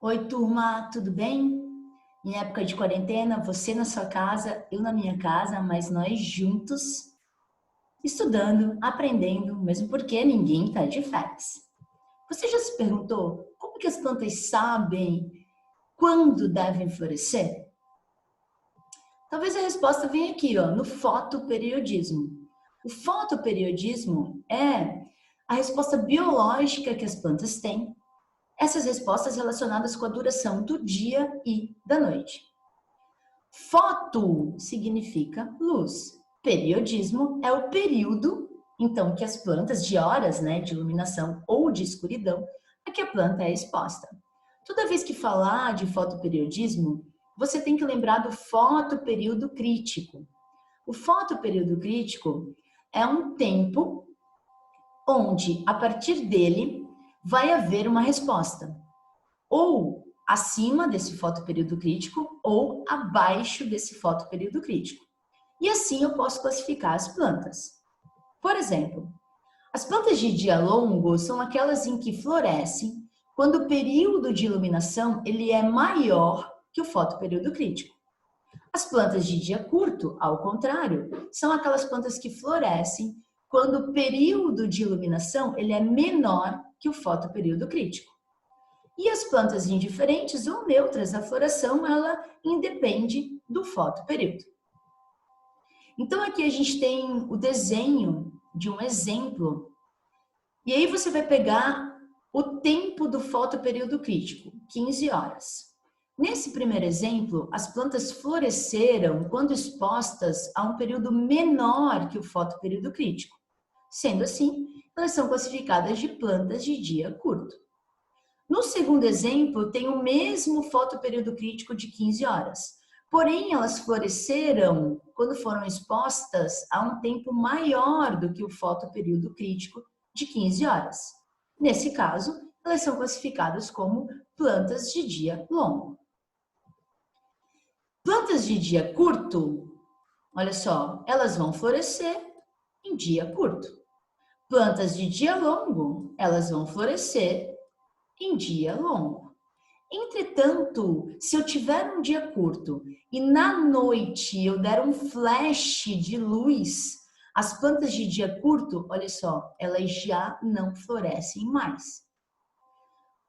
Oi, turma, tudo bem? Em época de quarentena, você na sua casa, eu na minha casa, mas nós juntos, estudando, aprendendo, mesmo porque ninguém está de férias. Você já se perguntou como que as plantas sabem quando devem florescer? Talvez a resposta venha aqui, ó, no fotoperiodismo. O fotoperiodismo é a resposta biológica que as plantas têm, essas respostas relacionadas com a duração do dia e da noite. Foto significa luz. Periodismo é o período, então, que as plantas, de horas, né, de iluminação ou de escuridão, a que a planta é exposta. Toda vez que falar de fotoperiodismo, você tem que lembrar do fotoperíodo crítico. O fotoperíodo crítico é um tempo onde, a partir dele, vai haver uma resposta. Ou acima desse fotoperíodo crítico ou abaixo desse fotoperíodo crítico. E assim eu posso classificar as plantas. Por exemplo, as plantas de dia longo são aquelas em que florescem quando o período de iluminação ele é maior que o fotoperíodo crítico. As plantas de dia curto, ao contrário, são aquelas plantas que florescem quando o período de iluminação ele é menor que o fotoperíodo crítico. E as plantas indiferentes ou neutras, a floração ela independe do fotoperíodo. Então aqui a gente tem o desenho de um exemplo. E aí você vai pegar o tempo do fotoperíodo crítico, 15 horas. Nesse primeiro exemplo, as plantas floresceram quando expostas a um período menor que o fotoperíodo crítico. Sendo assim, elas são classificadas de plantas de dia curto. No segundo exemplo, tem o mesmo fotoperíodo crítico de 15 horas. Porém, elas floresceram quando foram expostas a um tempo maior do que o fotoperíodo crítico de 15 horas. Nesse caso, elas são classificadas como plantas de dia longo. Plantas de dia curto, olha só, elas vão florescer em dia curto. Plantas de dia longo, elas vão florescer em dia longo. Entretanto, se eu tiver um dia curto e na noite eu der um flash de luz, as plantas de dia curto, olha só, elas já não florescem mais.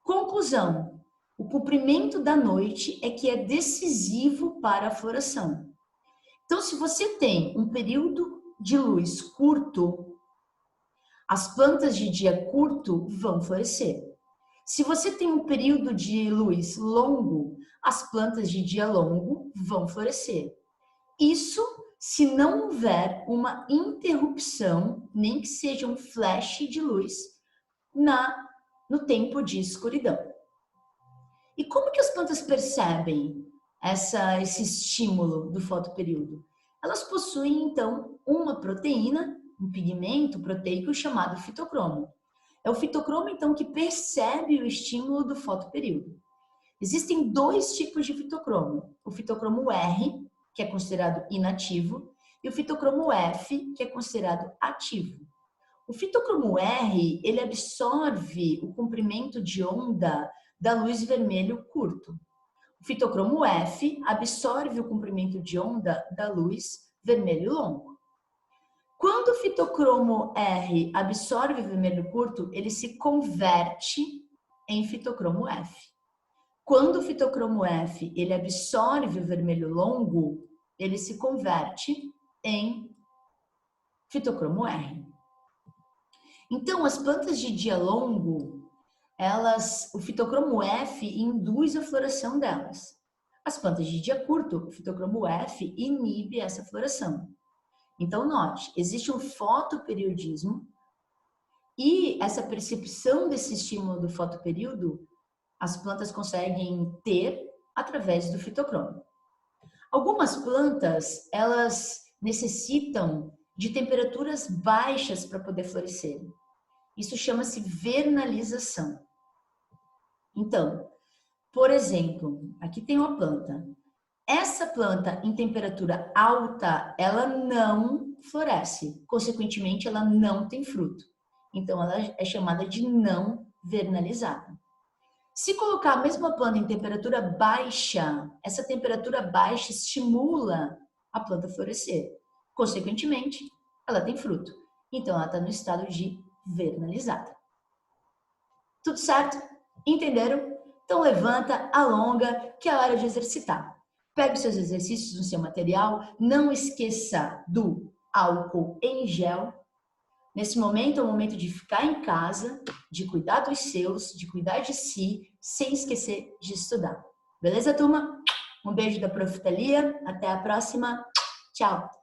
Conclusão: o comprimento da noite é que é decisivo para a floração. Então, se você tem um período de luz curto, as plantas de dia curto vão florescer. Se você tem um período de luz longo, as plantas de dia longo vão florescer. Isso se não houver uma interrupção, nem que seja um flash de luz no tempo de escuridão. E como que as plantas percebem esse estímulo do fotoperíodo? Elas possuem, então, uma proteína, um pigmento proteico chamado fitocromo. É o fitocromo, então, que percebe o estímulo do fotoperíodo. Existem dois tipos de fitocromo. O fitocromo R, que é considerado inativo, e o fitocromo F, que é considerado ativo. O fitocromo R, ele absorve o comprimento de onda da luz vermelho curto. O fitocromo F absorve o comprimento de onda da luz vermelho longo. Quando o fitocromo R absorve o vermelho curto, ele se converte em fitocromo F. Quando o fitocromo F ele absorve o vermelho longo, ele se converte em fitocromo R. Então, as plantas de dia longo, o fitocromo F induz a floração delas. As plantas de dia curto, o fitocromo F inibe essa floração. Então, note, existe um fotoperiodismo e essa percepção desse estímulo do fotoperíodo, as plantas conseguem ter através do fitocromo. Algumas plantas, elas necessitam de temperaturas baixas para poder florescer. Isso chama-se vernalização. Então, por exemplo, aqui tem uma planta. Essa planta em temperatura alta, ela não floresce. Consequentemente, ela não tem fruto. Então, ela é chamada de não vernalizada. Se colocar a mesma planta em temperatura baixa, essa temperatura baixa estimula a planta a florescer. Consequentemente, ela tem fruto. Então, ela está no estado de vernalizada. Tudo certo? Entenderam? Então, levanta, alonga, que é a hora de exercitar. Pegue os seus exercícios no seu material. Não esqueça do álcool em gel. Nesse momento é o momento de ficar em casa, de cuidar dos seus, de cuidar de si, sem esquecer de estudar. Beleza, turma? Um beijo da Prof. Thalia. Até a próxima. Tchau!